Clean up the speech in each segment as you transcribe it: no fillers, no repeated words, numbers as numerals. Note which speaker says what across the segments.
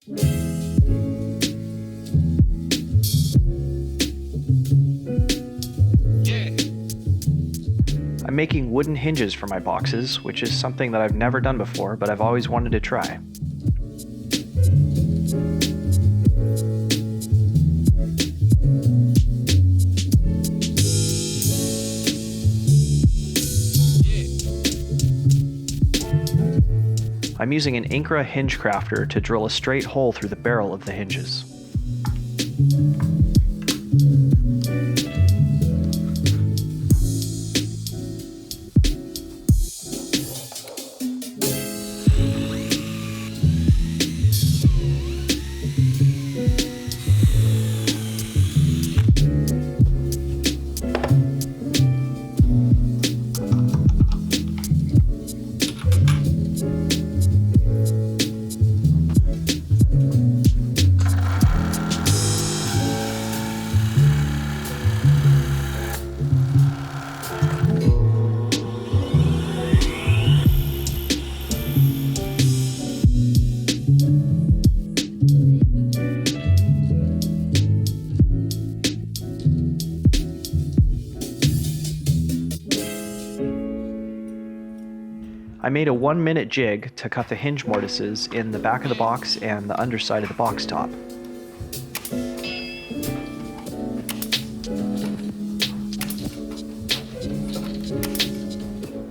Speaker 1: I'm making wooden hinges for my boxes, which is something that I've never done before, but I've always wanted to try. I'm using an Incra hinge crafter to drill a straight hole through the barrel of the hinges. I made a 1-minute jig to cut the hinge mortises in the back of the box and the underside of the box top.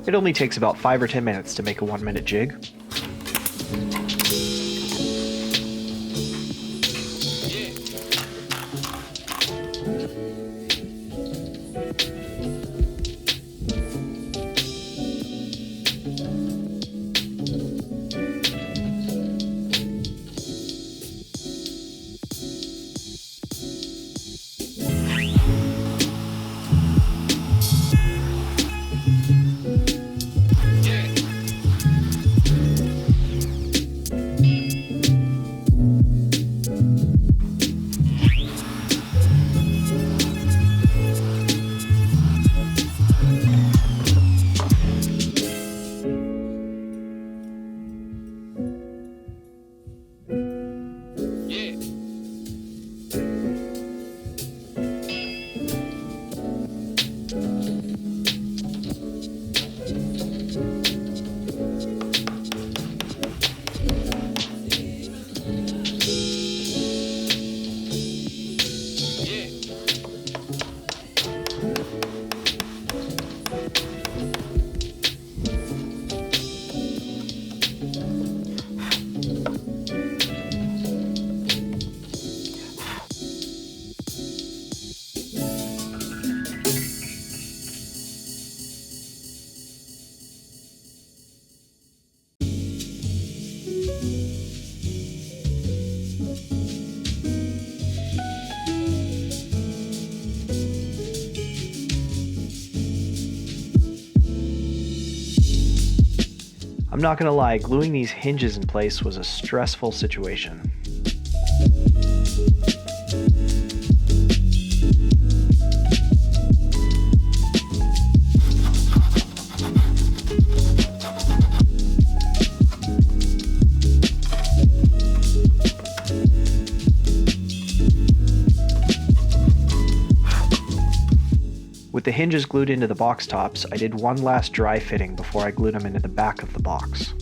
Speaker 1: It only takes about 5 or 10 minutes to make a 1-minute jig. I'm not gonna lie, gluing these hinges in place was a stressful situation. With the hinges glued into the box tops, I did one last dry fitting before I glued them into the back of the box.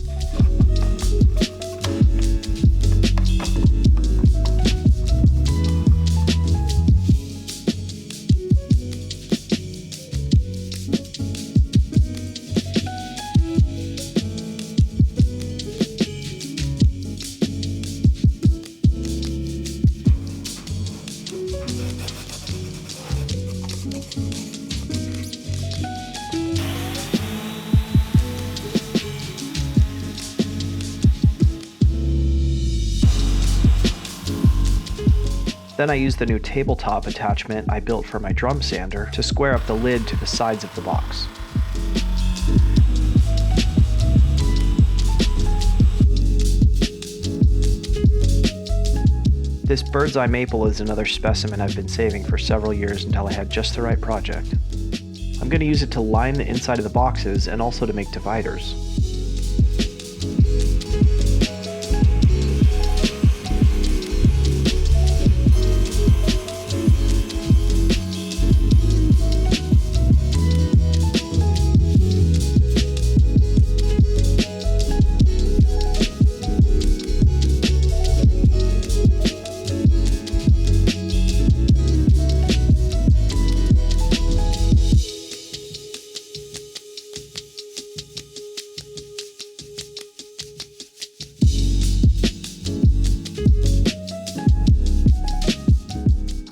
Speaker 1: Then I used the new tabletop attachment I built for my drum sander to square up the lid to the sides of the box. This bird's eye maple is another specimen I've been saving for several years until I had just the right project. I'm going to use it to line the inside of the boxes and also to make dividers.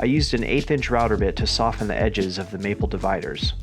Speaker 1: I used an 1/8 inch router bit to soften the edges of the maple dividers.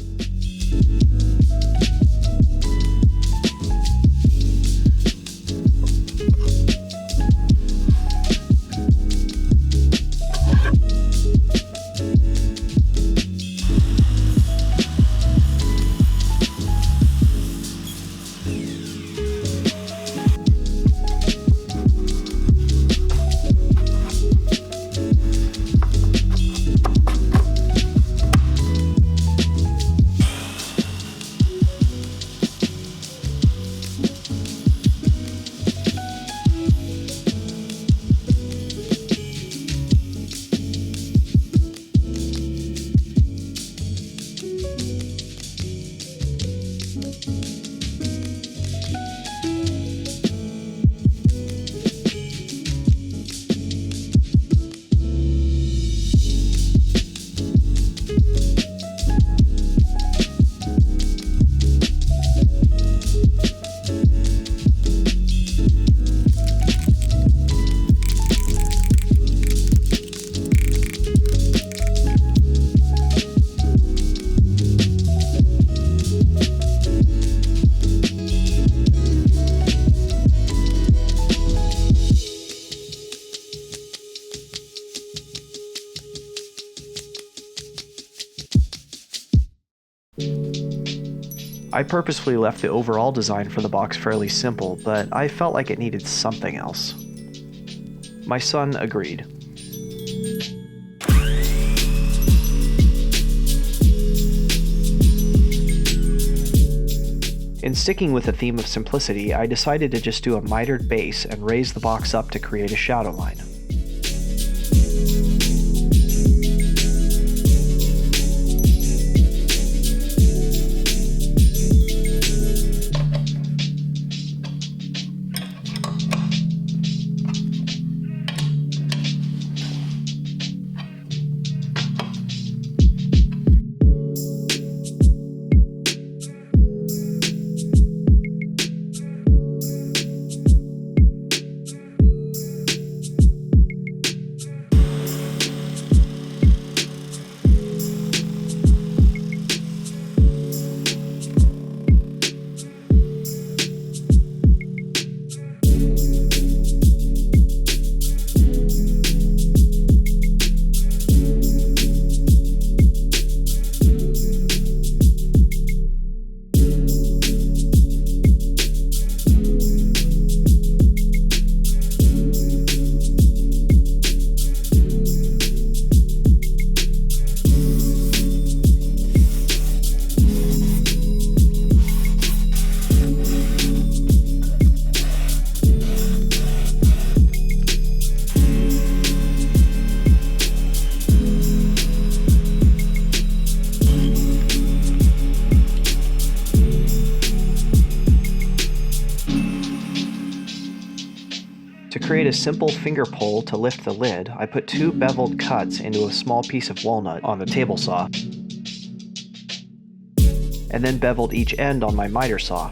Speaker 1: I purposefully left the overall design for the box fairly simple, but I felt like it needed something else. My son agreed. In sticking with the theme of simplicity, I decided to just do a mitered base and raise the box up to create a shadow line. To create a simple finger pull to lift the lid, I put 2 beveled cuts into a small piece of walnut on the table saw, and then beveled each end on my miter saw.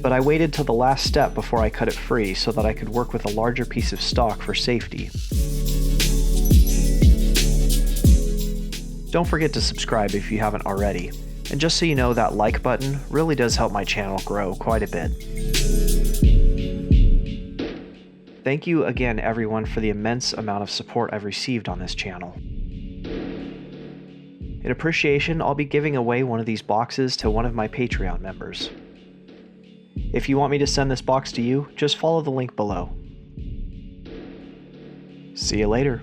Speaker 1: But I waited till the last step before I cut it free so that I could work with a larger piece of stock for safety. Don't forget to subscribe if you haven't already, and just so you know, that like button really does help my channel grow quite a bit. Thank you again, everyone, for the immense amount of support I've received on this channel. In appreciation, I'll be giving away one of these boxes to one of my Patreon members. If you want me to send this box to you, just follow the link below. See you later.